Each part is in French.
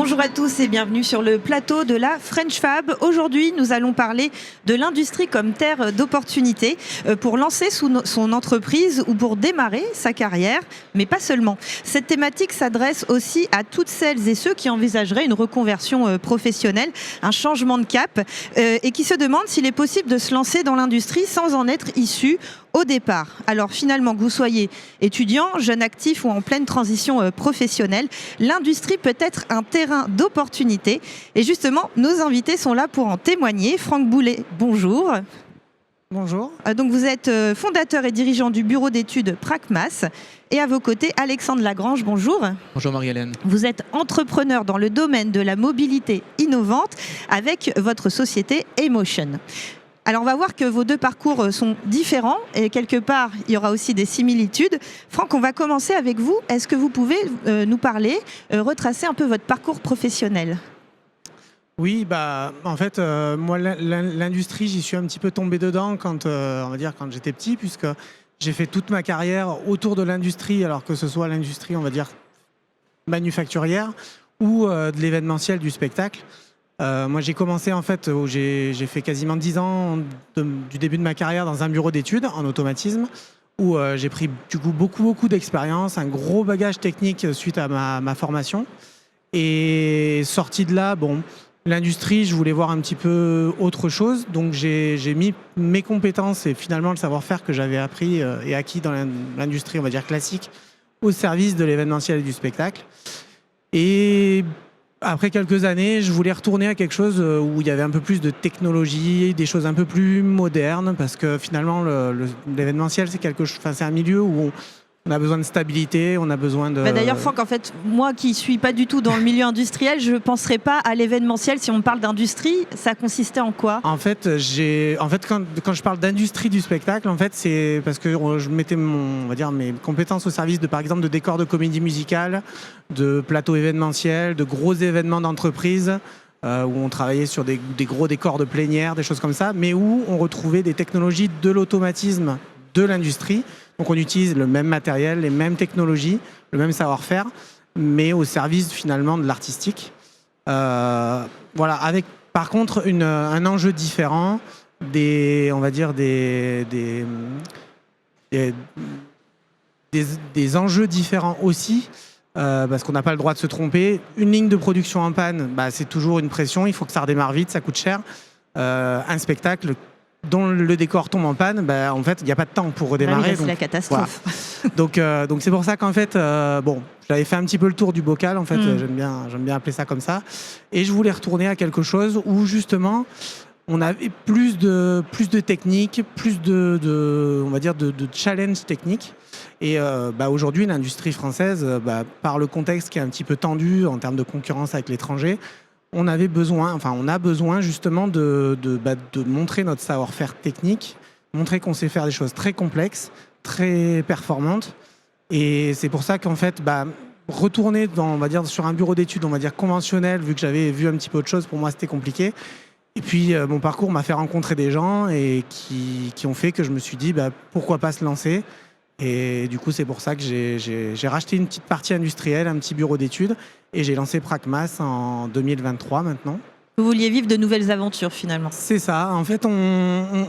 Bonjour à tous et bienvenue sur le plateau de la French Fab. Aujourd'hui, nous allons parler de l'industrie comme terre d'opportunité pour lancer son entreprise ou pour démarrer sa carrière, mais pas seulement. Cette thématique s'adresse aussi à toutes celles et ceux qui envisageraient une reconversion professionnelle, un changement de cap et qui se demandent s'il est possible de se lancer dans l'industrie sans en être issu au départ. Alors finalement, que vous soyez étudiant, jeune actif ou en pleine transition professionnelle, l'industrie peut être un terrain d'opportunité. Et justement, nos invités sont là pour en témoigner. Franck Boulet, bonjour. Bonjour. Donc vous êtes fondateur et dirigeant du bureau d'études Pragmas. Et à vos côtés, Alexandre Lagrange, bonjour. Bonjour Marie-Hélène. Vous êtes entrepreneur dans le domaine de la mobilité innovante avec votre société Emotion. Alors on va voir que vos deux parcours sont différents et quelque part il y aura aussi des similitudes. Franck, on va commencer avec vous. Est-ce que vous pouvez nous parler, retracer un peu votre parcours professionnel ? Oui, en fait, moi l'industrie, j'y suis un petit peu tombé dedans quand j'étais petit, puisque j'ai fait toute ma carrière autour de l'industrie, alors que ce soit l'industrie, on va dire, manufacturière ou de l'événementiel, du spectacle. Moi, j'ai commencé en fait, j'ai fait quasiment 10 ans du début de ma carrière dans un bureau d'études en automatisme, où j'ai pris du coup beaucoup d'expérience, un gros bagage technique suite à ma formation. Et sorti de là, l'industrie, je voulais voir un petit peu autre chose, donc j'ai mis mes compétences et finalement le savoir-faire que j'avais appris et acquis dans l'industrie, on va dire classique, au service de l'événementiel et du spectacle. Et après quelques années, je voulais retourner à quelque chose où il y avait un peu plus de technologie, des choses un peu plus modernes, parce que finalement, l'événementiel, c'est un milieu où on a besoin de stabilité, on a besoin de... D'ailleurs, Franck, en fait, moi qui ne suis pas du tout dans le milieu industriel, je ne penserais pas à l'événementiel. Si on parle d'industrie, ça consistait en quoi ? En fait, quand je parle d'industrie du spectacle, en fait, c'est parce que je mettais mes compétences au service par exemple, de décors de comédie musicale, de plateaux événementiels, de gros événements d'entreprise, où on travaillait sur des gros décors de plénière, des choses comme ça, mais où on retrouvait des technologies de l'automatisme de l'industrie. Donc on utilise le même matériel, les mêmes technologies, le même savoir-faire, mais au service finalement de l'artistique. Avec par contre un enjeu différent, des enjeux différents aussi, parce qu'on n'a pas le droit de se tromper. Une ligne de production en panne, c'est toujours une pression, il faut que ça redémarre vite, ça coûte cher. Un spectacle dont le décor tombe en panne, en fait, il n'y a pas de temps pour redémarrer. C'est la catastrophe. Voilà. Donc c'est pour ça qu'en fait, j'avais fait un petit peu le tour du bocal, en fait, j'aime bien appeler ça comme ça. Et je voulais retourner à quelque chose où justement, on avait plus de technique, plus de challenge technique. Et aujourd'hui, l'industrie française, par le contexte qui est un petit peu tendu en termes de concurrence avec l'étranger, on a besoin justement de montrer notre savoir-faire technique, montrer qu'on sait faire des choses très complexes, très performantes. Et c'est pour ça qu'en fait, retourner sur un bureau d'études, conventionnel, vu que j'avais vu un petit peu autre chose, pour moi c'était compliqué. Et puis mon parcours m'a fait rencontrer des gens et qui ont fait que je me suis dit pourquoi pas se lancer. Et du coup, c'est pour ça que j'ai racheté une petite partie industrielle, un petit bureau d'études, et j'ai lancé Pragmas en 2023 maintenant. Vous vouliez vivre de nouvelles aventures finalement. C'est ça. En fait, on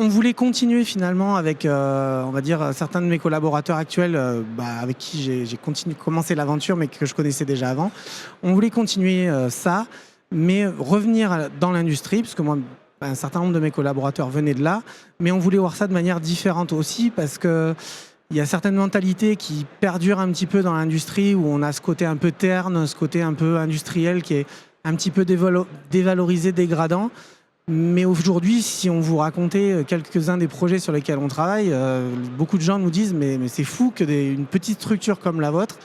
voulait continuer finalement avec, certains de mes collaborateurs actuels, avec qui j'ai commencé l'aventure, mais que je connaissais déjà avant. On voulait continuer ça, mais revenir dans l'industrie, parce que moi, un certain nombre de mes collaborateurs venaient de là, mais on voulait voir ça de manière différente aussi, parce que il y a certaines mentalités qui perdurent un petit peu dans l'industrie, où on a ce côté un peu terne, ce côté un peu industriel qui est un petit peu dévalorisé, dégradant. Mais aujourd'hui, si on vous racontait quelques-uns des projets sur lesquels on travaille, beaucoup de gens nous disent mais c'est fou que une petite structure comme la vôtre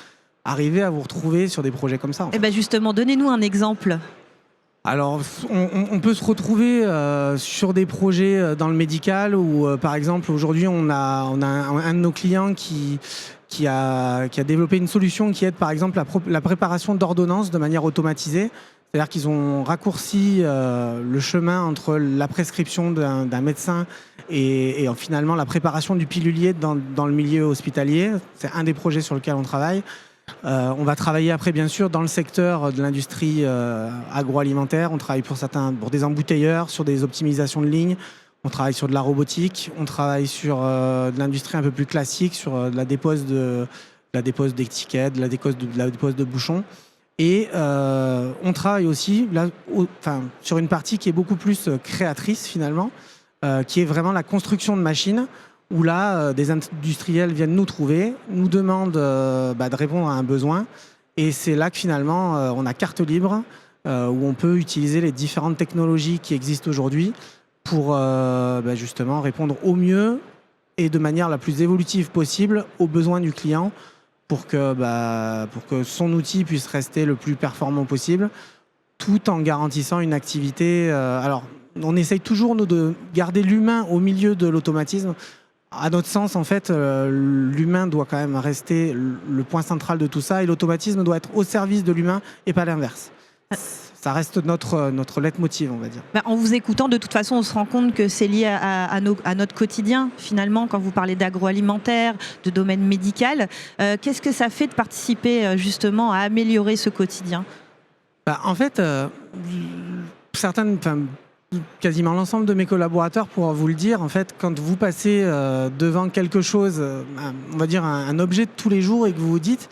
arrive à vous retrouver sur des projets comme ça. En fait. Justement, donnez-nous un exemple. Alors, on peut se retrouver sur des projets dans le médical où, par exemple, aujourd'hui, on a un de nos clients qui a développé une solution qui aide, par exemple, la préparation d'ordonnances de manière automatisée. C'est-à-dire qu'ils ont raccourci le chemin entre la prescription d'un médecin et finalement la préparation du pilulier dans le milieu hospitalier. C'est un des projets sur lequel on travaille. On va travailler après, bien sûr, dans le secteur de l'industrie agroalimentaire. On travaille pour des embouteilleurs, sur des optimisations de lignes. On travaille sur de la robotique. On travaille sur de l'industrie un peu plus classique, sur de la dépose d'étiquettes, de la dépose de bouchons. Et on travaille aussi sur une partie qui est beaucoup plus créatrice, finalement, qui est vraiment la construction de machines, où là, des industriels viennent nous trouver, nous demandent de répondre à un besoin. Et c'est là que finalement, on a carte libre, où on peut utiliser les différentes technologies qui existent aujourd'hui pour justement répondre au mieux et de manière la plus évolutive possible aux besoins du client pour que son outil puisse rester le plus performant possible, tout en garantissant une activité. Alors, on essaye toujours, nous, de garder l'humain au milieu de l'automatisme. À notre sens, en fait, l'humain doit quand même rester le point central de tout ça et l'automatisme doit être au service de l'humain et pas l'inverse. Ça reste notre leitmotiv, on va dire. En vous écoutant, de toute façon, on se rend compte que c'est lié à notre quotidien, finalement, quand vous parlez d'agroalimentaire, de domaine médical. Qu'est-ce que ça fait de participer justement à améliorer ce quotidien ? En fait, quasiment l'ensemble de mes collaborateurs pourront vous le dire. En fait, quand vous passez devant quelque chose, on va dire un objet de tous les jours, et que vous vous dites,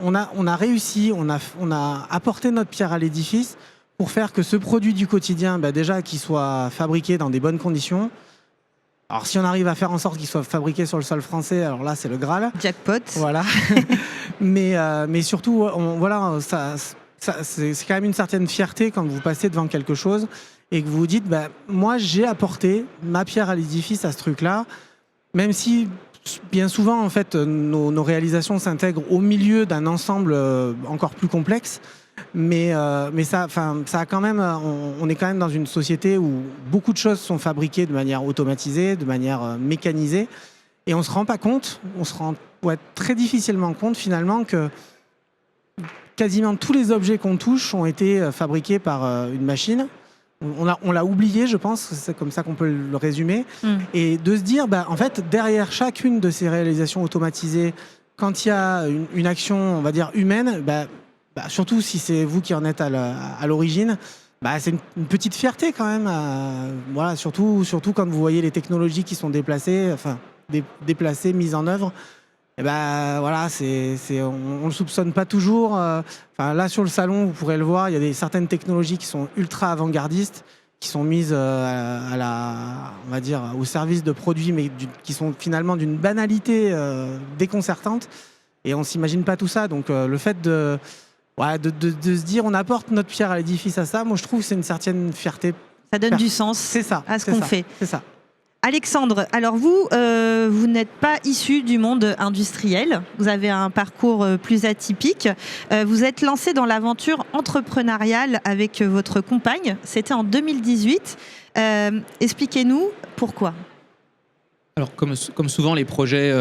on a réussi, on a apporté notre pierre à l'édifice pour faire que ce produit du quotidien, déjà qu'il soit fabriqué dans des bonnes conditions. Alors si on arrive à faire en sorte qu'il soit fabriqué sur le sol français, alors là c'est le Graal. Jackpot. Voilà. mais surtout, c'est quand même une certaine fierté quand vous passez devant quelque chose et que vous vous dites, moi j'ai apporté ma pierre à l'édifice à ce truc-là, même si bien souvent en fait nos réalisations s'intègrent au milieu d'un ensemble encore plus complexe. Mais ça a quand même, on est quand même dans une société où beaucoup de choses sont fabriquées de manière automatisée, de manière mécanisée, et on se rend pas compte, très difficilement compte finalement que quasiment tous les objets qu'on touche ont été fabriqués par une machine. On l'a oublié, je pense, c'est comme ça qu'on peut le résumer. Et de se dire, en fait, derrière chacune de ces réalisations automatisées, quand il y a une action, on va dire, humaine, surtout si c'est vous qui en êtes à l'origine, c'est une petite fierté quand même. Voilà, surtout quand vous voyez les technologies qui sont déplacées, mises en œuvre. Voilà, on le soupçonne pas toujours. Là, sur le salon, vous pourrez le voir, il y a certaines technologies qui sont ultra avant-gardistes, qui sont mises on va dire, au service de produits, mais qui sont finalement d'une banalité déconcertante. Et on s'imagine pas tout ça. Donc, le fait de se dire, on apporte notre pierre à l'édifice à ça, moi, je trouve que c'est une certaine fierté. Ça donne du sens à ce qu'on fait. C'est ça. Alexandre, alors vous n'êtes pas issu du monde industriel, vous avez un parcours plus atypique. Vous êtes lancé dans l'aventure entrepreneuriale avec votre compagne, c'était en 2018. Expliquez-nous pourquoi. Alors comme souvent, les projets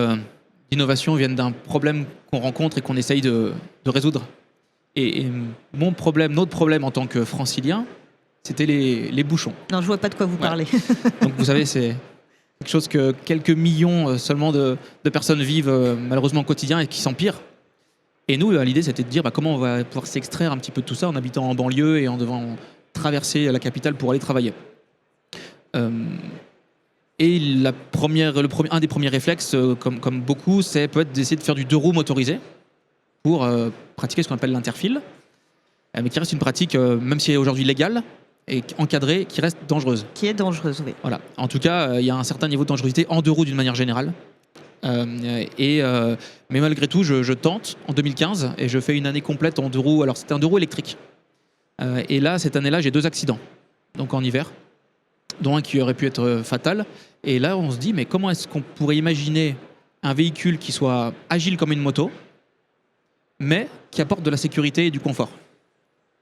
d'innovation viennent d'un problème qu'on rencontre et qu'on essaye de résoudre. Et notre problème en tant que francilien, c'était les bouchons. Non, je vois pas de quoi vous parlez. Donc vous savez, c'est quelque chose que quelques millions seulement de personnes vivent malheureusement au quotidien et qui s'empire. Et nous, l'idée, c'était de dire comment on va pouvoir s'extraire un petit peu de tout ça en habitant en banlieue et en devant traverser la capitale pour aller travailler. Et un des premiers réflexes, comme beaucoup, c'est peut-être d'essayer de faire du 2 roues motorisé pour pratiquer ce qu'on appelle l'interfile, mais qui reste une pratique, même si elle est aujourd'hui légale, et encadrée, qui reste dangereuse. Qui est dangereuse, oui. Voilà. En tout cas, il y a un certain niveau de dangerosité en 2 roues d'une manière générale. Mais malgré tout, je tente en 2015 et je fais une année complète en 2 roues. Alors c'était un 2 roues électrique. Et là, cette année-là, j'ai 2 accidents. Donc en hiver, dont un qui aurait pu être fatal. Et là, on se dit, mais comment est-ce qu'on pourrait imaginer un véhicule qui soit agile comme une moto, mais qui apporte de la sécurité et du confort?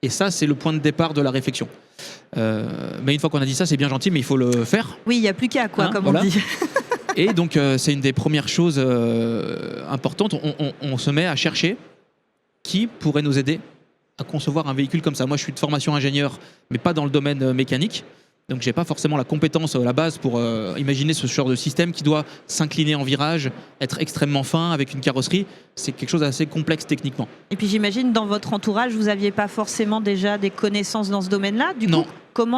Et ça, c'est le point de départ de la réflexion. Mais une fois qu'on a dit ça, c'est bien gentil, mais il faut le faire. Oui, il n'y a plus qu'à, comme voilà. On dit. Et donc, c'est une des premières choses importantes. On se met à chercher qui pourrait nous aider à concevoir un véhicule comme ça. Moi, je suis de formation ingénieur, mais pas dans le domaine mécanique. Donc j'ai pas forcément la compétence à la base pour imaginer ce genre de système qui doit s'incliner en virage, être extrêmement fin avec une carrosserie. C'est quelque chose d'assez complexe techniquement. Et puis j'imagine dans votre entourage, vous n'aviez pas forcément déjà des connaissances dans ce domaine-là. Du Non. coup,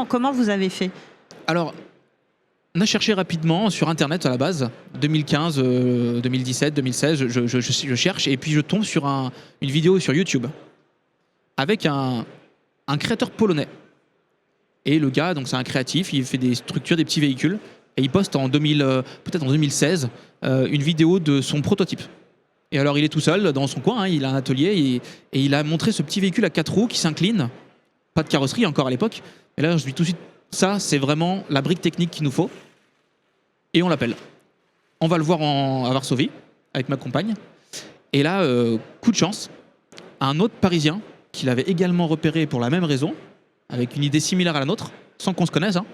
comment vous avez fait? Alors, on a cherché rapidement sur Internet à la base, 2015, 2017, 2016, je cherche et puis je tombe sur une vidéo sur YouTube avec un créateur polonais. Et le gars, donc c'est un créatif, il fait des structures, des petits véhicules et il poste peut-être en 2016 une vidéo de son prototype. Et alors il est tout seul dans son coin, hein, il a un atelier et il a montré ce petit véhicule à 4 roues qui s'incline, pas de carrosserie encore à l'époque. Et là je dis tout de suite, ça c'est vraiment la brique technique qu'il nous faut. Et on l'appelle. On va le voir à Varsovie avec ma compagne. Et là, coup de chance, un autre Parisien qui l'avait également repéré pour la même raison, avec une idée similaire à la nôtre, sans qu'on se connaisse, hein,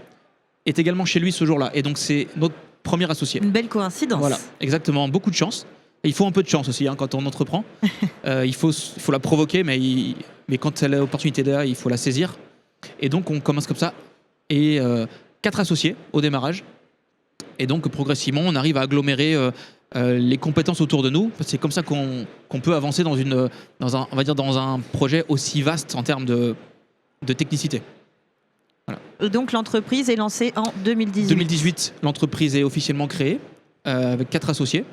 est également chez lui ce jour-là. Et donc c'est notre premier associé. Une belle coïncidence. Voilà, exactement, beaucoup de chance. Et il faut un peu de chance aussi hein, quand on entreprend. Il faut la provoquer, mais quand l'opportunité est là, il faut la saisir. Et donc on commence comme ça. Et 4 associés au démarrage. Et donc progressivement, on arrive à agglomérer les compétences autour de nous. C'est comme ça qu'on peut avancer dans un projet aussi vaste en termes de technicité. Voilà. Donc l'entreprise est lancée en 2018. 2018, l'entreprise est officiellement créée avec 4 associés.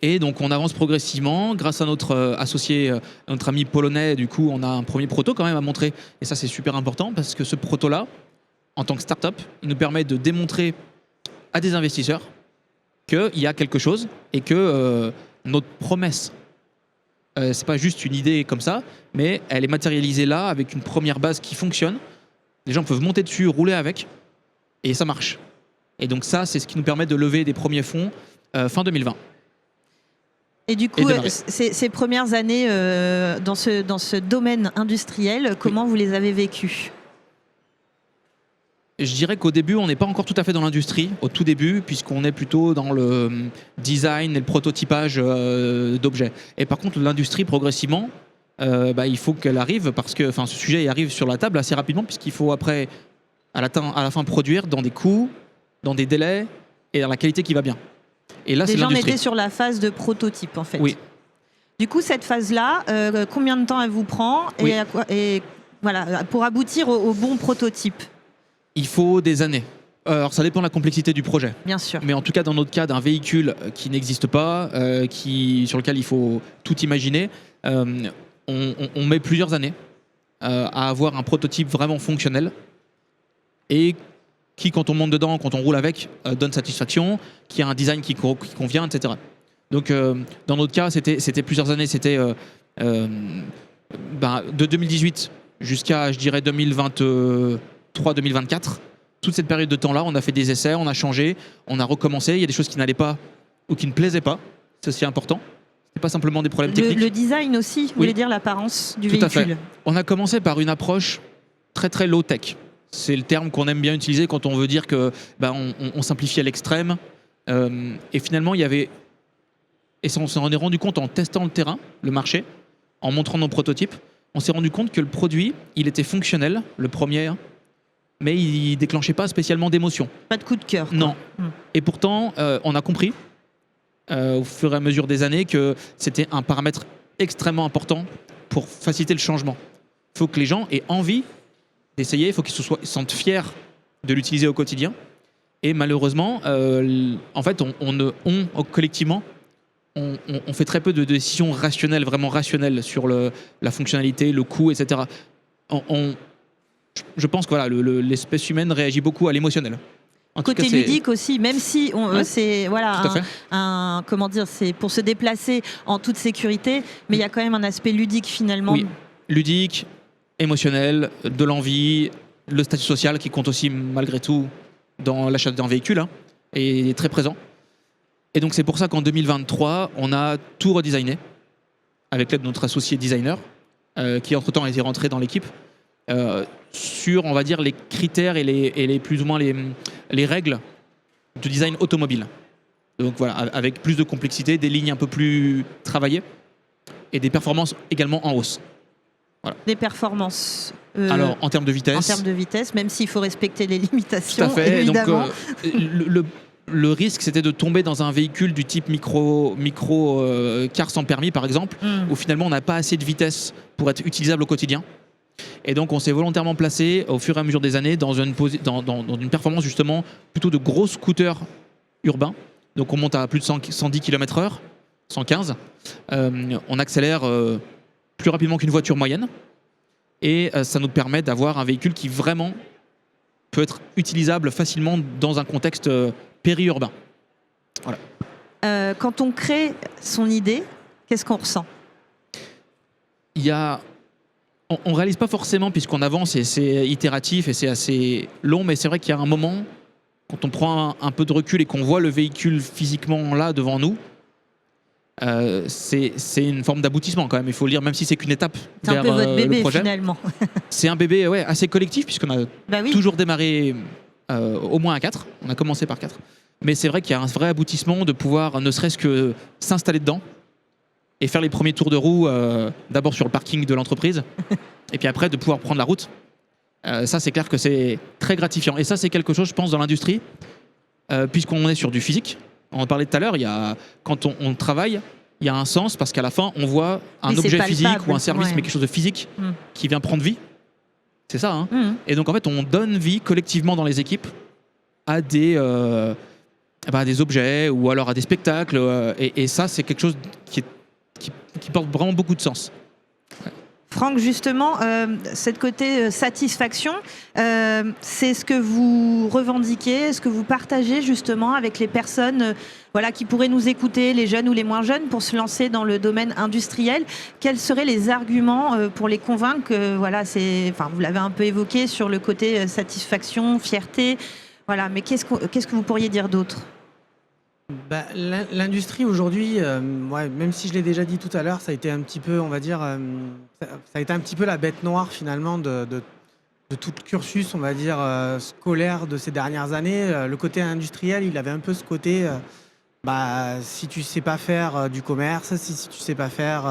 Et donc on avance progressivement. Grâce à notre associé, notre ami polonais, du coup, on a un premier proto quand même à montrer. Et ça, c'est super important parce que ce proto-là, en tant que start-up, il nous permet de démontrer à des investisseurs qu'il y a quelque chose et que notre promesse, c'est pas juste une idée comme ça, mais elle est matérialisée là avec une première base qui fonctionne. Les gens peuvent monter dessus, rouler avec, et ça marche. Et donc ça, c'est ce qui nous permet de lever des premiers fonds fin 2020. Et du coup, ces premières années dans ce domaine industriel, comment vous les avez vécues ? Je dirais qu'au début, on n'est pas encore tout à fait dans l'industrie, au tout début, puisqu'on est plutôt dans le design et le prototypage d'objets. Et par contre, l'industrie, progressivement, il faut qu'elle arrive, parce que ce sujet arrive sur la table assez rapidement, puisqu'il faut après, à la fin, produire dans des coûts, dans des délais et dans la qualité qui va bien. Et là, c'est l'industrie. Déjà, on était sur la phase de prototype, en fait. Oui. Du coup, cette phase-là, combien de temps elle vous prend Oui. et voilà, pour aboutir au bon prototype? Il faut des années. Alors, ça dépend de la complexité du projet. Bien sûr. Mais en tout cas, dans notre cas, d'un véhicule qui n'existe pas, sur lequel il faut tout imaginer, on met plusieurs années à avoir un prototype vraiment fonctionnel et qui, quand on monte dedans, quand on roule avec, donne satisfaction, qui a un design qui convient, etc. Donc, dans notre cas, c'était plusieurs années. C'était de 2018 jusqu'à, je dirais, 2023-2024. Toute cette période de temps-là, on a fait des essais, on a changé, on a recommencé. Il y a des choses qui n'allaient pas ou qui ne plaisaient pas. C'est aussi important. Ce n'est pas simplement des problèmes techniques. Le design aussi, vous voulez dire l'apparence du véhicule. Tout à fait. On a commencé par une approche très très low-tech. C'est le terme qu'on aime bien utiliser quand on veut dire que on simplifie à l'extrême. Et finalement, il y avait... Et on s'en est rendu compte en testant le terrain, le marché, en montrant nos prototypes. On s'est rendu compte que le produit, il était fonctionnel, le premier, mais il déclenchait pas spécialement d'émotion. Pas de coup de cœur. Non. Et pourtant, on a compris, au fur et à mesure des années, que c'était un paramètre extrêmement important pour faciliter le changement. Il faut que les gens aient envie d'essayer, il faut qu'ils se sentent fiers de l'utiliser au quotidien. Et malheureusement, en fait, collectivement, on fait très peu de décisions rationnelles, vraiment rationnelles sur la fonctionnalité, le coût, etc. Je pense que voilà, l'espèce humaine réagit beaucoup à l'émotionnel. Côté ludique aussi, même si c'est c'est pour se déplacer en toute sécurité, mais il y a quand même un aspect ludique finalement. Oui, ludique, émotionnel, de l'envie, le statut social qui compte aussi malgré tout dans l'achat d'un véhicule et est très présent. Et donc c'est pour ça qu'en 2023, on a tout redesigné avec l'aide de notre associé designer qui entre-temps a été rentré dans l'équipe sur, on va dire, les critères et les plus ou moins les règles du design automobile. Donc voilà, avec plus de complexité, des lignes un peu plus travaillées et des performances également en hausse. Des performances. Alors, en termes de vitesse. En termes de vitesse, même s'il faut respecter les limitations, tout à fait. évidemment. Donc, le risque, c'était de tomber dans un véhicule du type micro car sans permis, par exemple, où finalement, on n'a pas assez de vitesse pour être utilisable au quotidien. Et donc, on s'est volontairement placé, au fur et à mesure des années, dans une performance, justement, plutôt de gros scooters urbains. Donc, on monte à plus de 110 km/h, 115. On accélère plus rapidement qu'une voiture moyenne. Et ça nous permet d'avoir un véhicule qui vraiment peut être utilisable facilement dans un contexte périurbain. Voilà. Quand on crée son idée, qu'est-ce qu'on ressent ? On réalise pas forcément puisqu'on avance et c'est itératif et c'est assez long, mais c'est vrai qu'il y a un moment, quand on prend un peu de recul et qu'on voit le véhicule physiquement là devant nous, c'est une forme d'aboutissement quand même, il faut le dire, même si c'est qu'une étape vers vers un peu votre bébé, le projet. Finalement. C'est un bébé assez collectif puisqu'on a toujours démarré au moins à 4, on a commencé par 4. Mais c'est vrai qu'il y a un vrai aboutissement de pouvoir ne serait-ce que s'installer dedans et faire les premiers tours de roue d'abord sur le parking de l'entreprise et puis après de pouvoir prendre la route. Ça, c'est clair que c'est très gratifiant. Et ça, c'est quelque chose, je pense, dans l'industrie, puisqu'on est sur du physique. On en parlait tout à l'heure, quand on travaille, il y a un sens parce qu'à la fin, on voit un objet physique ou un service, mais quelque chose de physique qui vient prendre vie. C'est ça, hein. Et donc, en fait, on donne vie collectivement dans les équipes à des objets ou alors à des spectacles. Et ça, c'est quelque chose qui porte vraiment beaucoup de sens. Franck, justement, cette côté satisfaction, c'est ce que vous revendiquez, ce que vous partagez justement avec les personnes qui pourraient nous écouter, les jeunes ou les moins jeunes, pour se lancer dans le domaine industriel. Quels seraient les arguments pour les convaincre que, vous l'avez un peu évoqué sur le côté satisfaction, fierté, mais qu'est-ce que vous pourriez dire d'autre ? L'industrie aujourd'hui, même si je l'ai déjà dit tout à l'heure, ça a été un petit peu, on va dire, ça a été un petit peu la bête noire finalement de tout le cursus, on va dire, scolaire de ces dernières années. Le côté industriel, il avait un peu ce côté, si tu sais pas faire du commerce, si tu sais pas faire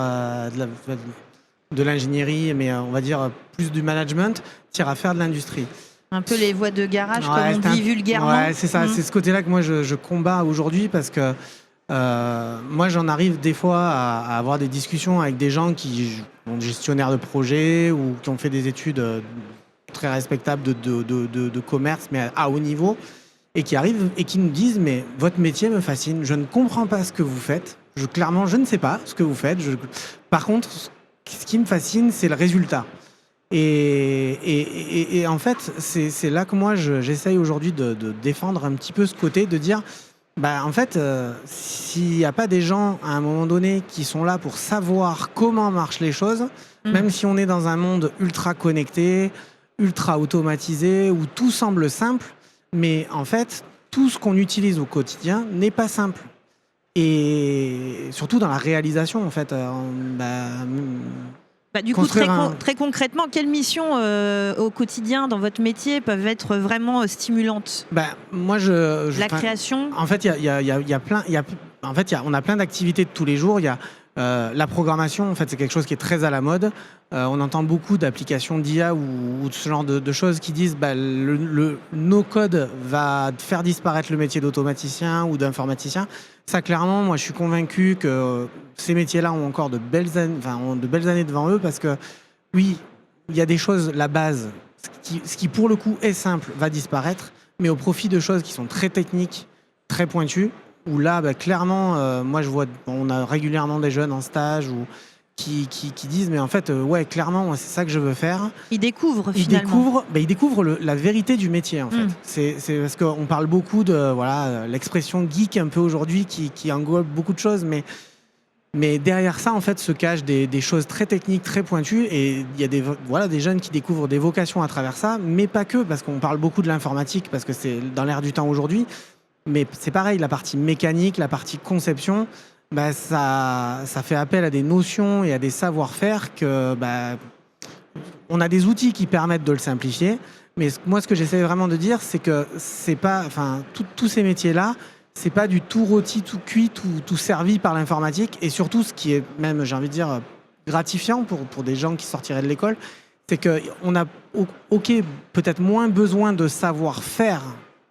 de l'ingénierie, mais on va dire plus du management, tu iras faire de l'industrie. Un peu les voies de garage, comme on dit vulgairement. Ouais, c'est ça. C'est ce côté-là que moi, je combats aujourd'hui parce que moi, j'en arrive des fois à avoir des discussions avec des gens qui sont gestionnaires de projets ou qui ont fait des études très respectables de commerce, mais à haut niveau, et qui arrivent et qui nous disent « Mais votre métier me fascine. Je ne comprends pas ce que vous faites. Clairement, je ne sais pas ce que vous faites. Par contre, ce qui me fascine, c'est le résultat. » Et en fait, c'est là que moi, j'essaye aujourd'hui de défendre un petit peu ce côté, de dire, en fait, s'il n'y a pas des gens, à un moment donné, qui sont là pour savoir comment marchent les choses, même si on est dans un monde ultra connecté, ultra automatisé, où tout semble simple, mais en fait, tout ce qu'on utilise au quotidien n'est pas simple. Et surtout dans la réalisation, en fait, du coup, très concrètement, quelles missions au quotidien dans votre métier peuvent être vraiment stimulantes ? Moi, la création. En fait, on a plein d'activités de tous les jours. Il y a la programmation. En fait, c'est quelque chose qui est très à la mode. On entend beaucoup d'applications d'IA ou de ce genre de choses qui disent le no-code va faire disparaître le métier d'automaticien ou d'informaticien. Ça, clairement, moi, je suis convaincu que ces métiers-là ont encore de belles années devant eux parce que, oui, il y a des choses, la base, ce qui pour le coup est simple, va disparaître, mais au profit de choses qui sont très techniques, très pointues, où là, clairement, moi, je vois, on a régulièrement des jeunes en stage qui disent, mais en fait, clairement, moi, c'est ça que je veux faire. Ils découvrent, finalement. Ils découvrent la vérité du métier, en fait. C'est parce qu'on parle beaucoup de l'expression geek un peu aujourd'hui qui englobe beaucoup de choses, mais derrière ça, en fait, se cachent des choses très techniques, très pointues, et il y a des jeunes qui découvrent des vocations à travers ça, mais pas que, parce qu'on parle beaucoup de l'informatique, parce que c'est dans l'air du temps aujourd'hui, mais c'est pareil, la partie mécanique, la partie conception, ça fait appel à des notions et à des savoir-faire que on a des outils qui permettent de le simplifier, mais moi, ce que j'essaie vraiment de dire, c'est que c'est pas, tous ces métiers-là, c'est pas du tout rôti, tout cuit, tout servi par l'informatique, et surtout ce qui est même, j'ai envie de dire, gratifiant pour des gens qui sortiraient de l'école, c'est qu'on a, ok, peut-être moins besoin de savoir faire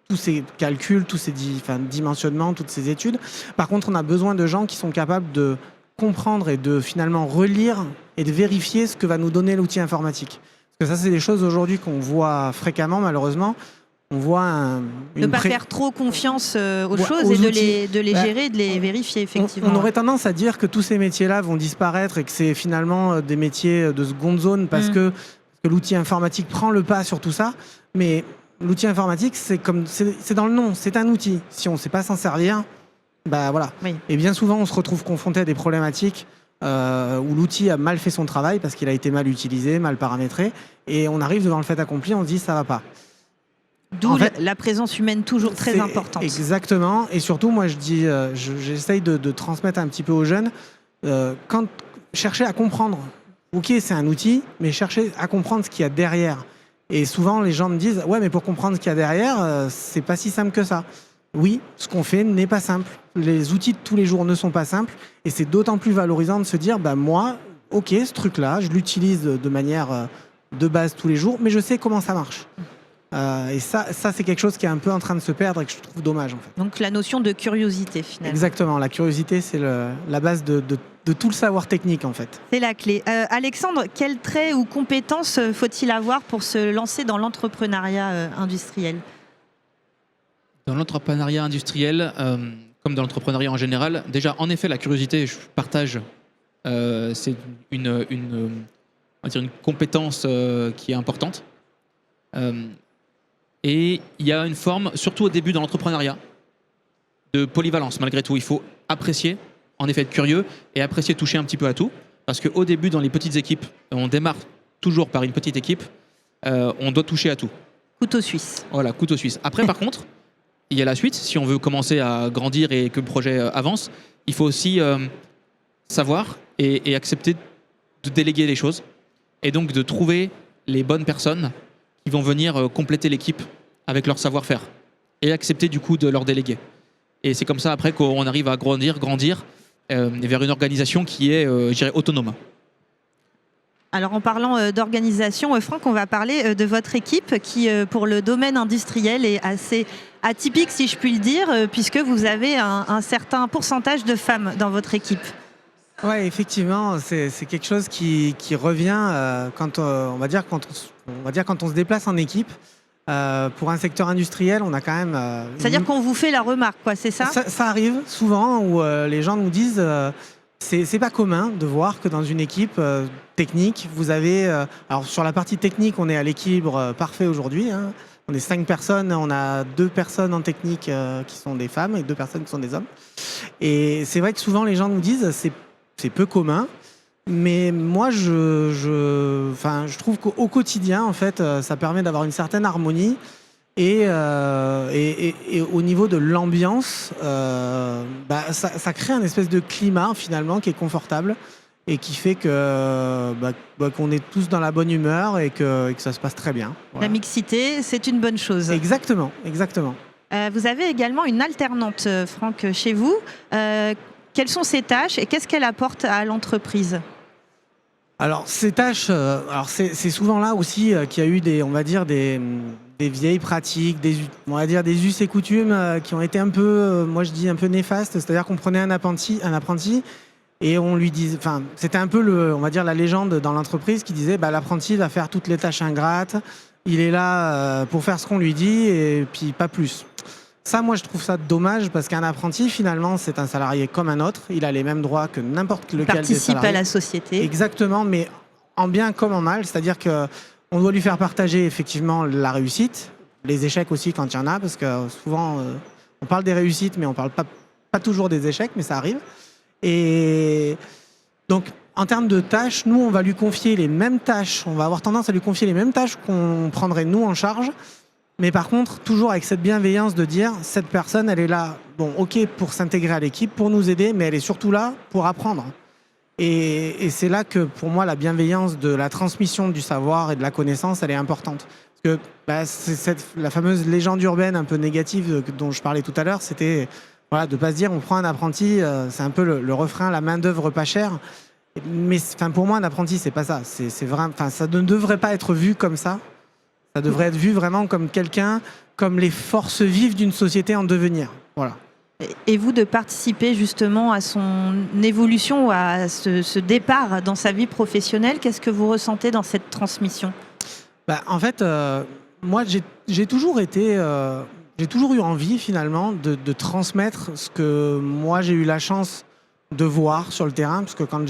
tous ces calculs, tous ces dimensionnements, toutes ces études. Par contre, on a besoin de gens qui sont capables de comprendre et de finalement relire et de vérifier ce que va nous donner l'outil informatique. Parce que ça, c'est des choses aujourd'hui qu'on voit fréquemment, malheureusement. On voit ne pas faire trop confiance aux choses et de les gérer, de les vérifier, effectivement. On aurait tendance à dire que tous ces métiers-là vont disparaître et que c'est finalement des métiers de seconde zone parce que l'outil informatique prend le pas sur tout ça. Mais l'outil informatique, c'est dans le nom, c'est un outil. Si on ne sait pas s'en servir, bah voilà. Oui. Et bien souvent, on se retrouve confronté à des problématiques où l'outil a mal fait son travail parce qu'il a été mal utilisé, mal paramétré. Et on arrive devant le fait accompli, on se dit ça va pas. D'où la présence humaine toujours très importante. Exactement. Et surtout, moi, je dis, j'essaye de transmettre un petit peu aux jeunes, cherchez à comprendre. Ok, c'est un outil, mais cherchez à comprendre ce qu'il y a derrière. Et souvent, les gens me disent, ouais, mais pour comprendre ce qu'il y a derrière, c'est pas si simple que ça. Oui, ce qu'on fait n'est pas simple. Les outils de tous les jours ne sont pas simples. Et c'est d'autant plus valorisant de se dire, bah moi, ok, ce truc-là, je l'utilise de manière de base tous les jours, mais je sais comment ça marche. Et ça c'est quelque chose qui est un peu en train de se perdre et que je trouve dommage en fait. Donc la notion de curiosité finalement. Exactement, la curiosité c'est la base de tout le savoir technique en fait. C'est la clé. Alexandre, quels traits ou compétences faut-il avoir pour se lancer dans l'entrepreneuriat industriel ? Dans l'entrepreneuriat industriel, comme dans l'entrepreneuriat en général, déjà en effet la curiosité, je partage, c'est une compétence qui est importante. Et il y a une forme, surtout au début dans l'entrepreneuriat, de polyvalence malgré tout. Il faut apprécier, en effet être curieux et apprécier toucher un petit peu à tout. Parce qu'au début, dans les petites équipes, on démarre toujours par une petite équipe, on doit toucher à tout. Couteau suisse. Voilà, couteau suisse. Après, par contre, il y a la suite. Si on veut commencer à grandir et que le projet avance, il faut aussi savoir et accepter de déléguer les choses. Et donc de trouver les bonnes personnes qui vont venir compléter l'équipe avec leur savoir-faire et accepter du coup de leur déléguer. Et c'est comme ça après qu'on arrive à grandir vers une organisation qui est, je dirais, autonome. Alors en parlant d'organisation, Franck, on va parler de votre équipe qui, pour le domaine industriel, est assez atypique, si je puis le dire, puisque vous avez un certain pourcentage de femmes dans votre équipe. Oui, effectivement, c'est quelque chose qui revient quand on se déplace en équipe. Pour un secteur industriel, on a quand même... C'est-à-dire qu'on vous fait la remarque, quoi, c'est ça ? Ça arrive souvent où les gens nous disent c'est pas commun de voir que dans une équipe technique, vous avez... alors sur la partie technique, on est à l'équilibre parfait aujourd'hui. Hein. On est 5 personnes, on a 2 personnes en technique qui sont des femmes et 2 personnes qui sont des hommes. Et c'est vrai que souvent les gens nous disent c'est peu commun. Mais moi, je trouve qu'au quotidien, en fait, ça permet d'avoir une certaine harmonie et au niveau de l'ambiance, ça crée un espèce de climat finalement qui est confortable et qui fait qu'on est tous dans la bonne humeur et que ça se passe très bien. Voilà. La mixité, c'est une bonne chose. Exactement, exactement. Vous avez également une alternante, Franck, chez vous. Quelles sont ses tâches et qu'est-ce qu'elle apporte à l'entreprise ? Alors ces tâches, c'est souvent là aussi qu'il y a eu des vieilles pratiques, des us et coutumes qui ont été un peu, moi je dis un peu néfastes. C'est-à-dire qu'on prenait un apprenti et on lui disait, c'était un peu la légende dans l'entreprise qui disait l'apprenti va faire toutes les tâches ingrates, il est là pour faire ce qu'on lui dit et puis pas plus. Ça, moi, je trouve ça dommage parce qu'un apprenti, finalement, c'est un salarié comme un autre. Il a les mêmes droits que n'importe lequel des salariés. Il participe à la société. Exactement, mais en bien comme en mal. C'est-à-dire qu'on doit lui faire partager effectivement la réussite, les échecs aussi quand il y en a, parce que souvent, on parle des réussites, mais on ne parle pas toujours des échecs, mais ça arrive. Et donc, en termes de tâches, nous, on va lui confier les mêmes tâches. On va avoir tendance à lui confier les mêmes tâches qu'on prendrait nous en charge. Mais par contre, toujours avec cette bienveillance de dire, cette personne, elle est là, pour s'intégrer à l'équipe, pour nous aider, mais elle est surtout là pour apprendre. Et c'est là que, pour moi, la bienveillance de la transmission du savoir et de la connaissance, elle est importante. Parce que c'est la fameuse légende urbaine un peu négative dont je parlais tout à l'heure, c'était de ne pas se dire, on prend un apprenti, c'est un peu le refrain, la main-d'œuvre pas chère. Mais pour moi, un apprenti, c'est pas ça. C'est vraiment, ça ne devrait pas être vu comme ça. Ça devrait être vu vraiment comme quelqu'un, comme les forces vives d'une société en devenir. Voilà. Et vous, de participer justement à son évolution ou à ce départ dans sa vie professionnelle, qu'est-ce que vous ressentez dans cette transmission ? En fait, moi, j'ai toujours eu envie finalement de transmettre ce que moi j'ai eu la chance de voir sur le terrain, parce que quand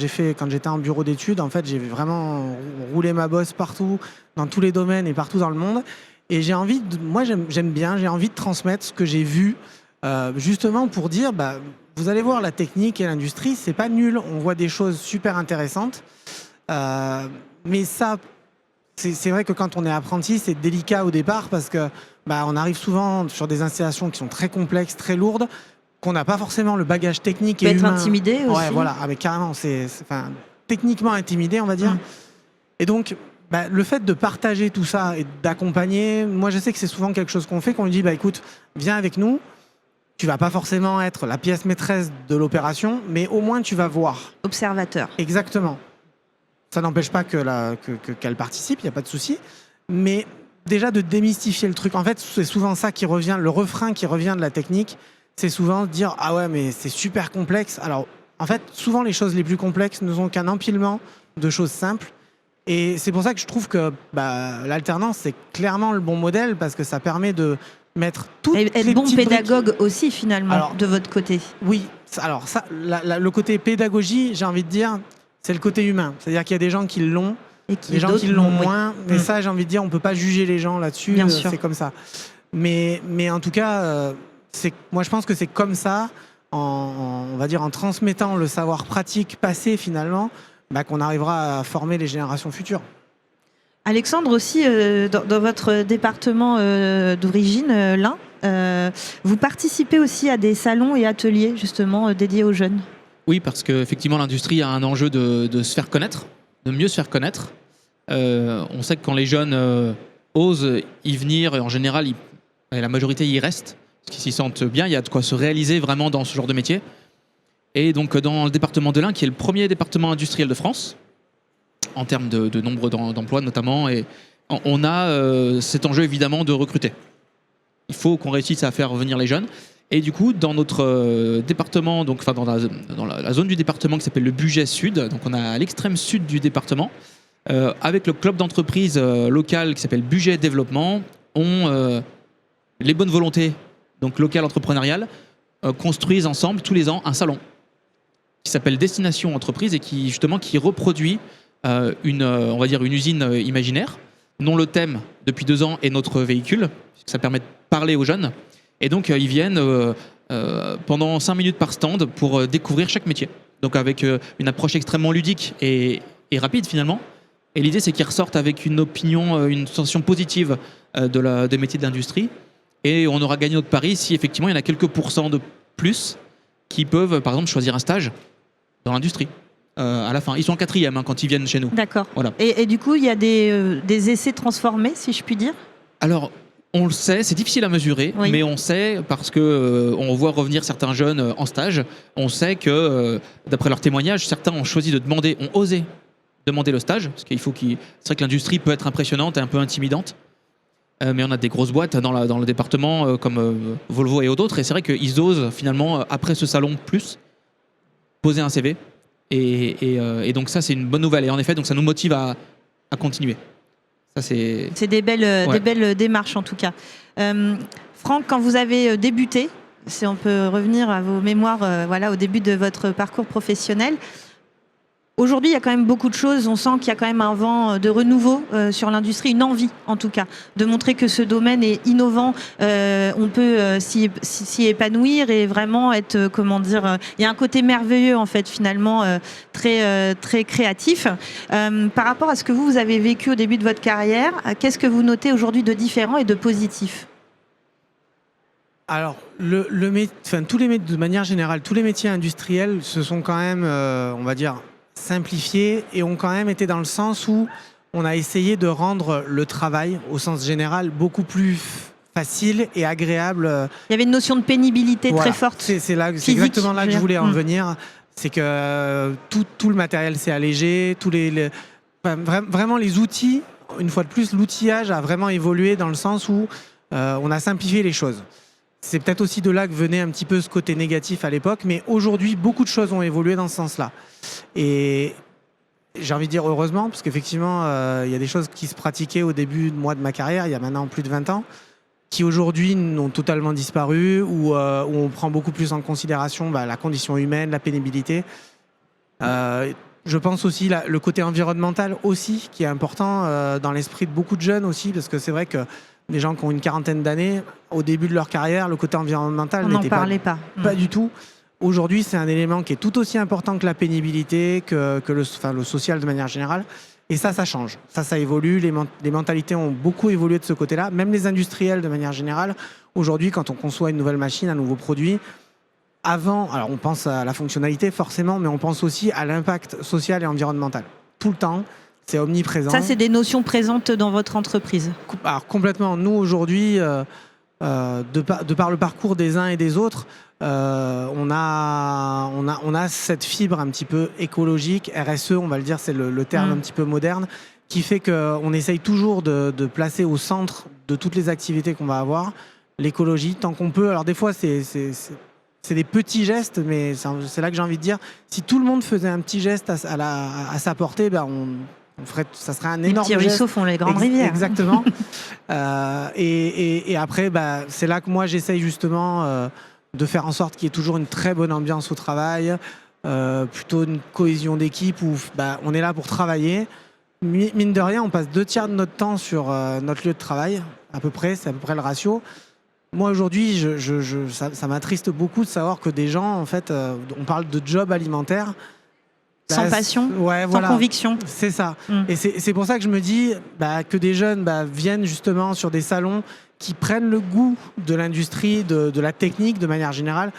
j'étais en bureau d'études, en fait, j'ai vraiment roulé ma bosse partout, dans tous les domaines et partout dans le monde. Et j'ai envie j'ai envie de transmettre ce que j'ai vu, justement pour dire, vous allez voir, la technique et l'industrie, c'est pas nul. On voit des choses super intéressantes, mais ça, c'est vrai que quand on est apprenti, c'est délicat au départ parce que on arrive souvent sur des installations qui sont très complexes, très lourdes, qu'on n'a pas forcément le bagage technique et humain. Peut être intimidé aussi. Ouais, voilà, mais carrément, techniquement intimidé, on va dire. Et donc, le fait de partager tout ça et d'accompagner, moi je sais que c'est souvent quelque chose qu'on fait, qu'on lui dit, écoute, viens avec nous, tu vas pas forcément être la pièce maîtresse de l'opération, mais au moins tu vas voir. Observateur. Exactement. Ça n'empêche pas qu'elle participe, il n'y a pas de souci, mais déjà de démystifier le truc. En fait, c'est souvent ça qui revient, le refrain qui revient de la technique, c'est souvent dire « Ah ouais, mais c'est super complexe ». Alors, en fait, souvent, les choses les plus complexes ne sont qu'un empilement de choses simples. Et c'est pour ça que je trouve que l'alternance, c'est clairement le bon modèle, parce que ça permet de mettre toutes les petites briques. Être bon pédagogue aussi, finalement, de votre côté. Oui. Alors, ça, le côté pédagogie, j'ai envie de dire, c'est le côté humain. C'est-à-dire qu'il y a des gens qui l'ont, des gens qui l'ont moins. Mais ça, j'ai envie de dire, on ne peut pas juger les gens là-dessus. C'est comme ça. Mais en tout cas... moi, je pense que c'est comme ça, on va dire en transmettant le savoir pratique passé finalement, qu'on arrivera à former les générations futures. Alexandre, aussi, dans votre département d'origine, l'Ain, vous participez aussi à des salons et ateliers justement dédiés aux jeunes. Oui, parce qu'effectivement, l'industrie a un enjeu de se faire connaître, de mieux se faire connaître. On sait que quand les jeunes osent y venir, en général, la majorité y reste. Parce qu'ils s'y sentent bien, il y a de quoi se réaliser vraiment dans ce genre de métier. Et donc dans le département de l'Ain, qui est le premier département industriel de France, en termes de nombre d'emplois notamment, et on a cet enjeu évidemment de recruter. Il faut qu'on réussisse à faire venir les jeunes. Et du coup, dans notre département, dans la zone du département qui s'appelle le Bugey Sud, donc on a à l'extrême sud du département, avec le club d'entreprise local qui s'appelle Bugey Développement, les bonnes volontés donc local entrepreneurial, construisent ensemble tous les ans un salon qui s'appelle Destination Entreprise et qui reproduit on va dire une usine imaginaire dont le thème depuis 2 ans est notre véhicule. Ça permet de parler aux jeunes. Et donc ils viennent pendant 5 minutes par stand pour découvrir chaque métier. Donc avec une approche extrêmement ludique et rapide finalement. Et l'idée c'est qu'ils ressortent avec une opinion, une sensation positive des métiers de l'industrie. Et on aura gagné notre pari si effectivement il y en a quelques pourcents de plus qui peuvent par exemple choisir un stage dans l'industrie à la fin. Ils sont en 4e quand ils viennent chez nous. D'accord. Voilà. Et du coup il y a des essais transformés, si je puis dire. Alors on le sait, c'est difficile à mesurer, oui. Mais on sait parce que on voit revenir certains jeunes en stage. On sait que d'après leurs témoignages, certains ont osé demander le stage parce c'est vrai que l'industrie peut être impressionnante et un peu intimidante. Mais on a des grosses boîtes dans le département comme Volvo et d'autres. Et c'est vrai qu'ils osent finalement, après ce salon plus, poser un CV. Et donc ça, c'est une bonne nouvelle. Et en effet, donc ça nous motive à continuer. Ça, c'est des belles démarches en tout cas. Franck, quand vous avez débuté, si on peut revenir à vos mémoires au début de votre parcours professionnel, aujourd'hui, il y a quand même beaucoup de choses. On sent qu'il y a quand même un vent de renouveau sur l'industrie, une envie en tout cas, de montrer que ce domaine est innovant. On peut s'y épanouir et vraiment être, il y a un côté merveilleux en fait finalement très très créatif. Par rapport à ce que vous avez vécu au début de votre carrière, qu'est-ce que vous notez aujourd'hui de différent et de positif ? Alors, de manière générale, tous les métiers industriels se sont quand même, on va dire, simplifiés et ont quand même été dans le sens où on a essayé de rendre le travail, au sens général, beaucoup plus facile et agréable. Il y avait une notion de pénibilité Voilà. très forte. C'est physique, exactement là que je voulais en Mm. venir. C'est que tout le matériel s'est allégé, vraiment les outils, une fois de plus, l'outillage a vraiment évolué dans le sens où on a simplifié les choses. C'est peut-être aussi de là que venait un petit peu ce côté négatif à l'époque, mais aujourd'hui, beaucoup de choses ont évolué dans ce sens-là. Et j'ai envie de dire heureusement, parce qu'effectivement, il y a des choses qui se pratiquaient au début de ma carrière, il y a maintenant plus de 20 ans, qui aujourd'hui n'ont totalement disparu, où on prend beaucoup plus en considération la condition humaine, la pénibilité. Je pense aussi le côté environnemental aussi, qui est important dans l'esprit de beaucoup de jeunes aussi, parce que c'est vrai que des gens qui ont une quarantaine d'années, au début de leur carrière, le côté environnemental On n'en n'était parlait pas. pas du tout. Aujourd'hui, c'est un élément qui est tout aussi important que la pénibilité, que le social de manière générale. Et ça change. Ça évolue. Les mentalités ont beaucoup évolué de ce côté-là. Même les industriels, de manière générale, aujourd'hui, quand on conçoit une nouvelle machine, un nouveau produit, alors on pense à la fonctionnalité forcément, mais on pense aussi à l'impact social et environnemental. Tout le temps, c'est omniprésent. Ça, c'est des notions présentes dans votre entreprise. Alors complètement. Nous, aujourd'hui, de par le parcours des uns et des autres, on a cette fibre un petit peu écologique, RSE, on va le dire, c'est le terme un petit peu moderne, qui fait qu'on essaye toujours de placer au centre de toutes les activités qu'on va avoir l'écologie, tant qu'on peut. Alors des fois, c'est des petits gestes, mais c'est là que j'ai envie de dire, si tout le monde faisait un petit geste à sa portée, ça serait un énorme geste. Les petits ruisseaux font les grandes rivières. Exactement. Et après, c'est là que moi, j'essaye justement de faire en sorte qu'il y ait toujours une très bonne ambiance au travail, plutôt une cohésion d'équipe où on est là pour travailler. Mine de rien, on passe 2/3 de notre temps sur notre lieu de travail, à peu près, c'est à peu près le ratio. Moi, aujourd'hui, ça m'attriste beaucoup de savoir que des gens, en fait, on parle de job alimentaire. Sans passion, sans conviction. C'est ça. Et c'est pour ça que je me dis que des jeunes viennent justement sur des salons qui prennent le goût de l'industrie, de la technique de manière générale,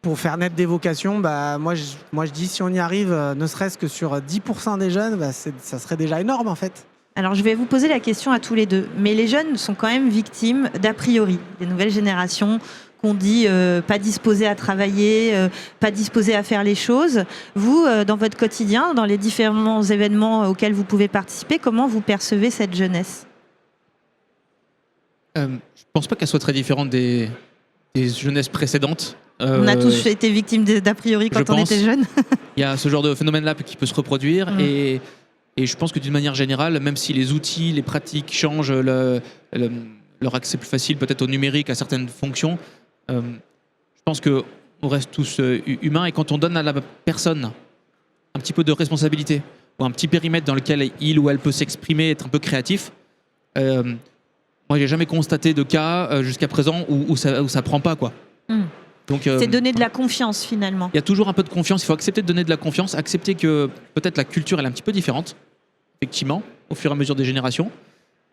pour faire naître des vocations. Moi, je dis, si on y arrive, ne serait-ce que sur 10% des jeunes, ça serait déjà énorme en fait. Alors, je vais vous poser la question à tous les deux. Mais les jeunes sont quand même victimes d'a priori, des nouvelles générations qu'on dit pas disposées à travailler, pas disposées à faire les choses. Vous, dans votre quotidien, dans les différents événements auxquels vous pouvez participer, comment vous percevez cette jeunesse ? Je ne pense pas qu'elle soit très différente des jeunesses précédentes. On a tous été victimes d'a priori quand on était jeunes. Il y a ce genre de phénomène-là qui peut se reproduire. Et je pense que d'une manière générale, même si les outils, les pratiques changent, leur accès plus facile peut-être au numérique, à certaines fonctions, je pense qu'on reste tous humains. Et quand on donne à la personne un petit peu de responsabilité ou un petit périmètre dans lequel il ou elle peut s'exprimer, être un peu créatif, moi, j'ai jamais constaté de cas jusqu'à présent où ça prend pas, quoi. Donc, c'est donner de la confiance finalement. Il y a toujours un peu de confiance. Il faut accepter de donner de la confiance, accepter que peut-être la culture elle est un petit peu différente, effectivement, au fur et à mesure des générations.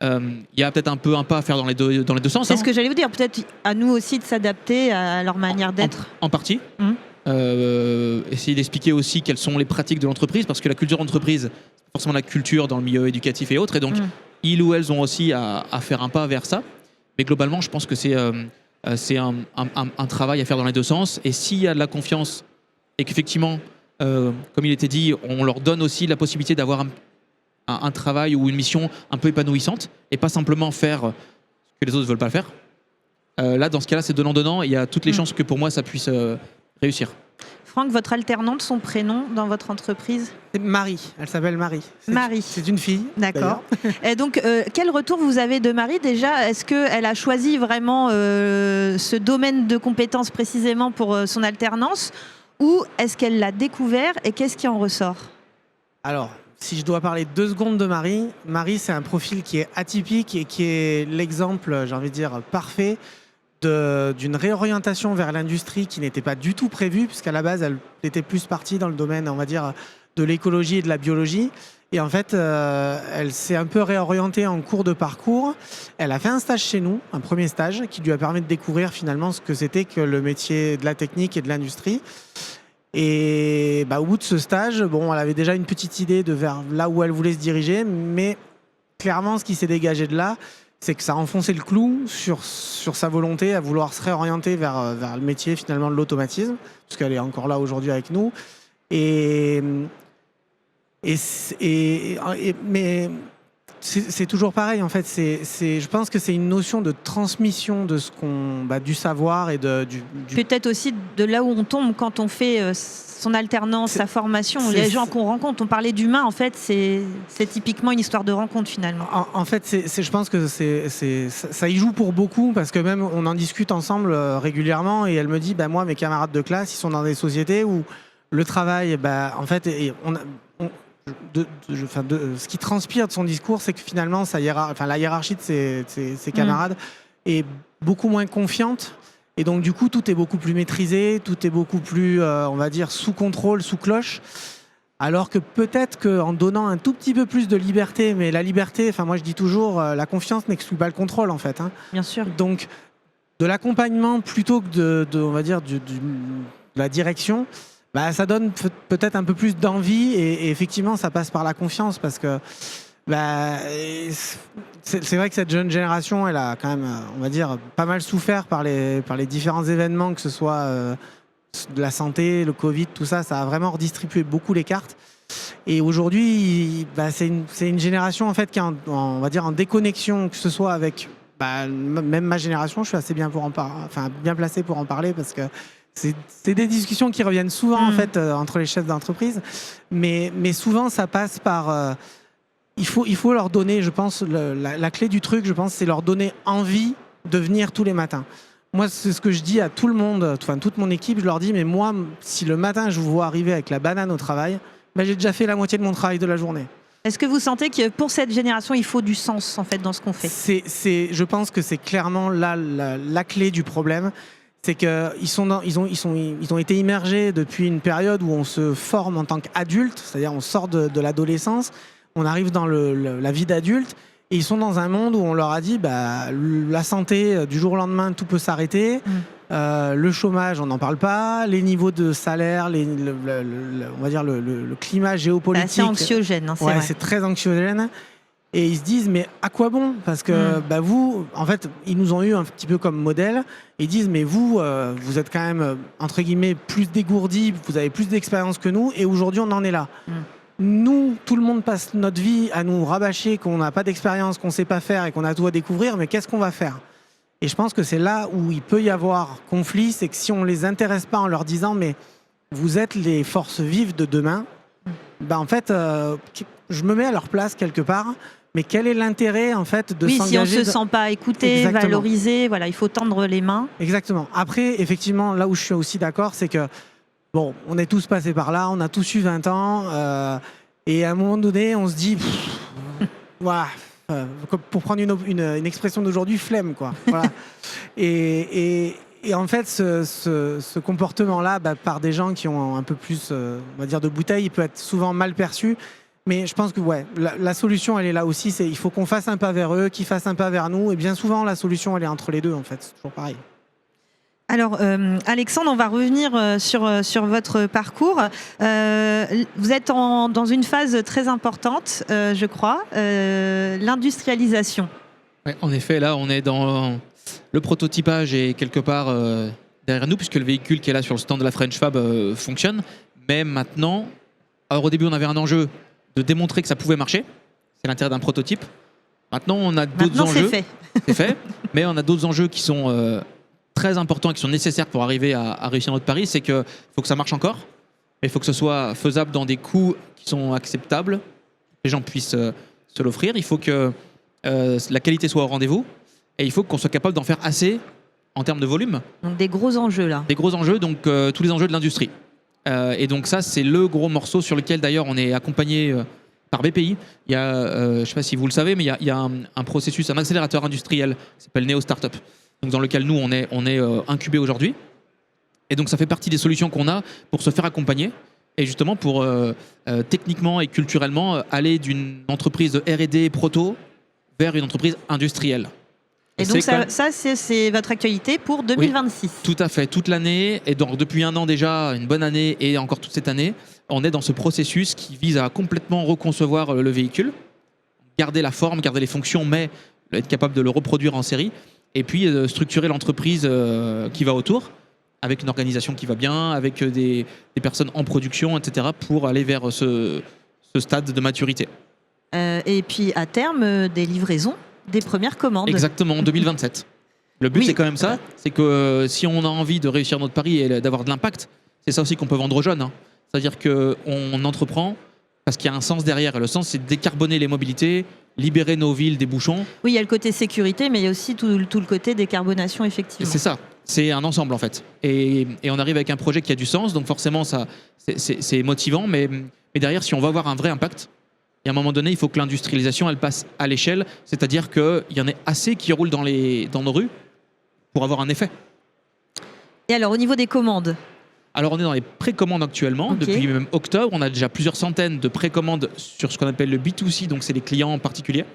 Il y a peut-être un pas à faire dans les deux sens. C'est ce que j'allais vous dire. Peut-être à nous aussi de s'adapter à leur manière d'être. En partie. Essayer d'expliquer aussi quelles sont les pratiques de l'entreprise, parce que la culture d'entreprise, c'est forcément la culture dans le milieu éducatif et autres. Et donc, ils ou elles ont aussi à faire un pas vers ça. Mais globalement, je pense que c'est un travail à faire dans les deux sens. Et s'il y a de la confiance et qu'effectivement, comme il était dit, on leur donne aussi la possibilité d'avoir un travail ou une mission un peu épanouissante et pas simplement faire ce que les autres ne veulent pas faire. Là, dans ce cas-là, c'est donnant-donnant. Il y a toutes les chances que pour moi, ça puisse réussir. Franck, votre alternante, son prénom dans votre entreprise ? Marie, elle s'appelle Marie. Marie. C'est une fille. D'accord. Et donc, quel retour vous avez de Marie déjà ? Est-ce qu'elle a choisi vraiment ce domaine de compétences précisément pour son alternance ? Ou est-ce qu'elle l'a découvert et qu'est-ce qui en ressort ? Alors, si je dois parler 2 secondes de Marie, c'est un profil qui est atypique et qui est l'exemple, j'ai envie de dire, parfait d'une réorientation vers l'industrie qui n'était pas du tout prévue, puisqu'à la base, elle était plus partie dans le domaine, on va dire, de l'écologie et de la biologie. Et en fait, elle s'est un peu réorientée en cours de parcours. Elle a fait un stage chez nous, un premier stage, qui lui a permis de découvrir finalement ce que c'était que le métier de la technique et de l'industrie. Et au bout de ce stage, elle avait déjà une petite idée de vers là où elle voulait se diriger, mais clairement, ce qui s'est dégagé de là, c'est que ça a enfoncé le clou sur sa volonté à vouloir se réorienter vers le métier finalement de l'automatisme, parce qu'elle est encore là aujourd'hui avec nous. Mais c'est toujours pareil en fait. Je pense que c'est une notion de transmission de du savoir et peut-être aussi de là où on tombe quand on fait son alternance, sa formation, les gens qu'on rencontre. On parlait d'humain, en fait, c'est typiquement une histoire de rencontre finalement. En fait, je pense que ça y joue pour beaucoup, parce que même on en discute ensemble régulièrement, et elle me dit, moi, mes camarades de classe, ils sont dans des sociétés où le travail, en fait, ce qui transpire de son discours, c'est que finalement, la hiérarchie de ses camarades est beaucoup moins confiante. Et donc, du coup, tout est beaucoup plus maîtrisé, tout est beaucoup plus, on va dire, sous contrôle, sous cloche. Alors que peut-être qu'en donnant un tout petit peu plus de liberté, mais la liberté, moi je dis toujours, la confiance n'exclut pas le contrôle en fait. Bien sûr. Donc, de l'accompagnement plutôt que on va dire, de la direction, ça donne peut-être un peu plus d'envie, et effectivement, ça passe par la confiance, parce que c'est vrai que cette jeune génération, elle a quand même, on va dire, pas mal souffert par les différents événements, que ce soit de la santé, le Covid, tout ça, ça a vraiment redistribué beaucoup les cartes. Et aujourd'hui, c'est une génération en fait qui est on va dire en déconnexion, que ce soit avec même ma génération. Je suis assez bien bien placé pour en parler, parce que c'est des discussions qui reviennent souvent en fait entre les chefs d'entreprise, mais souvent ça passe par il faut leur donner, je pense, la clé du truc, je pense, c'est leur donner envie de venir tous les matins. Moi, c'est ce que je dis à tout le monde, toute mon équipe, je leur dis, mais moi, si le matin je vous vois arriver avec la banane au travail, j'ai déjà fait la moitié de mon travail de la journée. Est-ce que vous sentez que pour cette génération, il faut du sens en fait dans ce qu'on fait ? Je pense que c'est clairement la clé du problème. C'est qu'ils ont été immergés depuis une période où on se forme en tant qu'adulte, c'est-à-dire on sort de l'adolescence, on arrive dans la vie d'adulte, et ils sont dans un monde où on leur a dit la santé, du jour au lendemain, tout peut s'arrêter, le chômage, on n'en parle pas, les niveaux de salaire, on va dire le climat géopolitique. C'est assez anxiogène, c'est vrai. C'est très anxiogène. Et ils se disent, mais à quoi bon ? Parce que vous, en fait, ils nous ont eu un petit peu comme modèle. Et ils disent, mais vous êtes quand même, entre guillemets, plus dégourdis, vous avez plus d'expérience que nous, et aujourd'hui, on en est là. Nous, tout le monde passe notre vie à nous rabâcher qu'on n'a pas d'expérience, qu'on ne sait pas faire et qu'on a tout à découvrir, mais qu'est-ce qu'on va faire ? Et je pense que c'est là où il peut y avoir conflit, c'est que si on ne les intéresse pas en leur disant, mais vous êtes les forces vives de demain, en fait, je me mets à leur place quelque part. Mais quel est l'intérêt en fait de s'engager ? Si on ne se sent pas écouté, valorisé, voilà, il faut tendre les mains. Exactement. Après, effectivement, là où je suis aussi d'accord, c'est que on est tous passés par là, on a tous eu 20 ans, et à un moment donné, on se dit, voilà, pour prendre une expression d'aujourd'hui, flemme, quoi. Voilà. et en fait, ce comportement-là, par des gens qui ont un peu plus, on va dire, de bouteille, il peut être souvent mal perçu. Mais je pense que la solution, elle est là aussi. Il faut qu'on fasse un pas vers eux, qu'ils fassent un pas vers nous. Et bien souvent, la solution, elle est entre les deux, en fait. C'est toujours pareil. Alors, Alexandre, on va revenir sur votre parcours. Vous êtes dans une phase très importante, je crois, l'industrialisation. Ouais, en effet, là, on est dans le prototypage et quelque part derrière nous, puisque le véhicule qui est là sur le stand de la French Fab fonctionne. Mais maintenant, alors au début, on avait un enjeu de démontrer que ça pouvait marcher. C'est l'intérêt d'un prototype. Maintenant, on a d'autres enjeux. C'est fait. Mais on a d'autres enjeux qui sont très importants et qui sont nécessaires pour arriver à réussir notre pari. C'est qu'il faut que ça marche encore. Il faut que ce soit faisable dans des coûts qui sont acceptables. Que les gens puissent se l'offrir. Il faut que la qualité soit au rendez-vous. Et il faut qu'on soit capable d'en faire assez en termes de volume. Donc des gros enjeux là. Des gros enjeux, donc tous les enjeux de l'industrie. Et donc ça, c'est le gros morceau sur lequel d'ailleurs on est accompagné par BPI. Il y a, je ne sais pas si vous le savez, mais il y a un processus, un accélérateur industriel qui s'appelle Neo Startup, donc dans lequel nous on est incubé aujourd'hui. Et donc ça fait partie des solutions qu'on a pour se faire accompagner et justement pour techniquement et culturellement aller d'une entreprise de R&D proto vers une entreprise industrielle. Et donc ça c'est votre actualité pour 2026. Oui, tout à fait, toute l'année. Et donc depuis un an déjà, une bonne année et encore toute cette année, on est dans ce processus qui vise à complètement reconcevoir le véhicule, garder la forme, garder les fonctions, mais être capable de le reproduire en série, et puis structurer l'entreprise qui va autour, avec une organisation qui va bien, avec des personnes en production, etc., pour aller vers ce stade de maturité. Et puis à terme, des livraisons, des premières commandes. Exactement, en 2027. Le but, Oui. c'est quand même ça, c'est que si on a envie de réussir notre pari et d'avoir de l'impact, c'est ça aussi qu'on peut vendre aux jeunes. Hein. C'est-à-dire qu'on entreprend parce qu'il y a un sens derrière. Et le sens, c'est de décarboner les mobilités, libérer nos villes des bouchons. Oui, il y a le côté sécurité, mais il y a aussi tout le côté décarbonation, effectivement. C'est ça, c'est un ensemble en fait. Et on arrive avec un projet qui a du sens, donc forcément, ça, c'est motivant, mais derrière, si on veut avoir un vrai impact, il y a un moment donné, il faut que l'industrialisation, elle passe à l'échelle, c'est-à-dire qu'il y en ait assez qui roulent dans nos rues pour avoir un effet. Et alors, au niveau des commandes? Alors, on est dans les précommandes actuellement. Okay. Depuis même octobre, on a déjà plusieurs centaines de précommandes sur ce qu'on appelle le B2C, donc c'est les clients particuliers.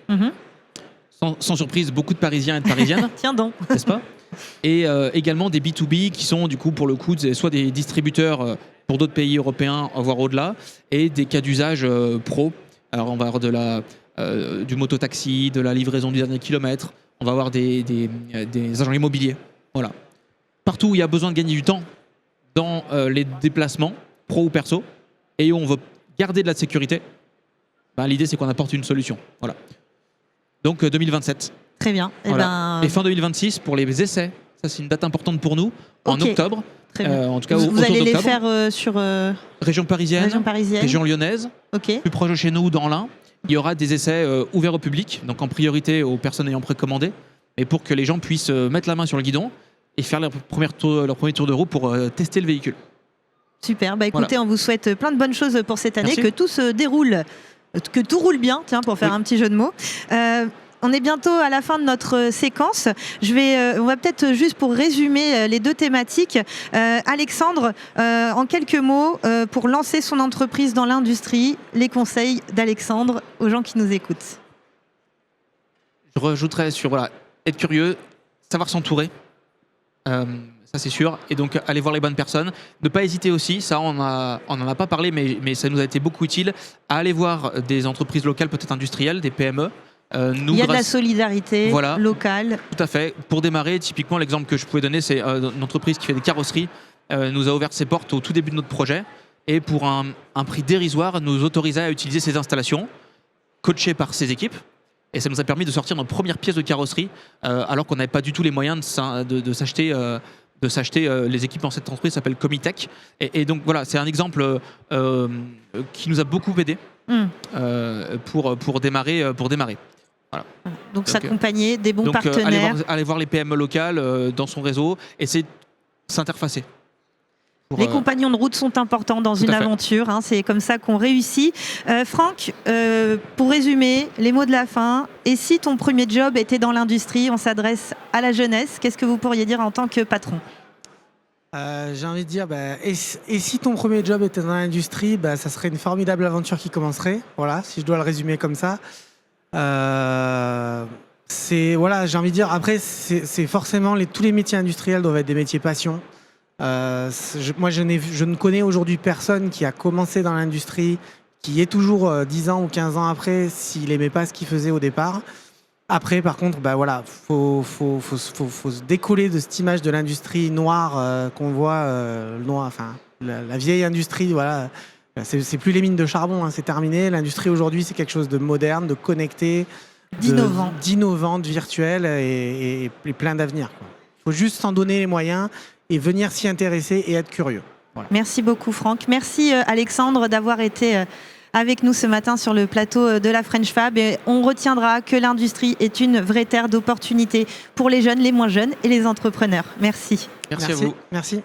Sans surprise, beaucoup de Parisiens et de Parisiennes. Tiens donc. N'est-ce pas? Et également des B2B qui sont, du coup, pour le coup, soit des distributeurs pour d'autres pays européens, voire au-delà, et des cas d'usage pro. Alors, on va avoir du mototaxi, de la livraison du dernier kilomètre. On va avoir des agents immobiliers. Voilà. Partout où il y a besoin de gagner du temps dans les déplacements, pro ou perso, et où on veut garder de la sécurité, l'idée, c'est qu'on apporte une solution. Voilà. Donc, 2027. Très bien. Voilà. Et fin 2026 pour les essais. Ça, c'est une date importante pour nous. En octobre. Très bien. En tout cas, vous allez les faire sur région parisienne, région lyonnaise, plus proche de chez nous, dans l'Ain. Il y aura des essais ouverts au public, donc en priorité aux personnes ayant précommandé, mais pour que les gens puissent mettre la main sur le guidon et faire leur premier tour de roue pour tester le véhicule. Super. Écoutez, on vous souhaite plein de bonnes choses pour cette année, Merci. que tout se déroule, que tout roule bien, tiens, pour faire un petit jeu de mots. On est bientôt à la fin de notre séquence. On va peut-être juste pour résumer les deux thématiques. Alexandre, en quelques mots, pour lancer son entreprise dans l'industrie, les conseils d'Alexandre aux gens qui nous écoutent. Je rajouterais sur être curieux, savoir s'entourer. Ça c'est sûr. Et donc aller voir les bonnes personnes. Ne pas hésiter aussi, ça on n'en a pas parlé, mais ça nous a été beaucoup utile, à aller voir des entreprises locales, peut-être industrielles, des PME. Il y a de la solidarité locale. Tout à fait. Pour démarrer, typiquement, l'exemple que je pouvais donner, c'est une entreprise qui fait des carrosseries, nous a ouvert ses portes au tout début de notre projet et pour un prix dérisoire, nous autorisait à utiliser ses installations, coachées par ses équipes. Et ça nous a permis de sortir notre première pièce de carrosserie alors qu'on n'avait pas du tout les moyens de s'acheter les équipements. Cette entreprise s'appelle Comitech. Et donc voilà, c'est un exemple qui nous a beaucoup aidé pour démarrer. Voilà. Donc s'accompagner des bons partenaires. Aller voir les PME locales dans son réseau, essayer de s'interfacer. Les compagnons de route sont importants dans une aventure, c'est comme ça qu'on réussit. Franck, pour résumer, les mots de la fin, et si ton premier job était dans l'industrie, on s'adresse à la jeunesse, qu'est-ce que vous pourriez dire en tant que patron ? J'ai envie de dire, et si ton premier job était dans l'industrie, ça serait une formidable aventure qui commencerait, voilà, si je dois le résumer comme ça. J'ai envie de dire, après, c'est forcément, tous les métiers industriels doivent être des métiers passion. Moi, je ne connais aujourd'hui personne qui a commencé dans l'industrie, qui est toujours 10 ans ou 15 ans après, s'il n'aimait pas ce qu'il faisait au départ. Après, par contre, faut se décoller de cette image de l'industrie noire qu'on voit, la vieille industrie, voilà. C'est plus les mines de charbon, c'est terminé. L'industrie aujourd'hui, c'est quelque chose de moderne, de connecté, d'innovant, de virtuel et plein d'avenir. Il faut juste s'en donner les moyens et venir s'y intéresser et être curieux. Voilà. Merci beaucoup, Franck. Merci, Alexandre, d'avoir été avec nous ce matin sur le plateau de la French Fab. Et on retiendra que l'industrie est une vraie terre d'opportunités pour les jeunes, les moins jeunes et les entrepreneurs. Merci. Merci à vous. Merci.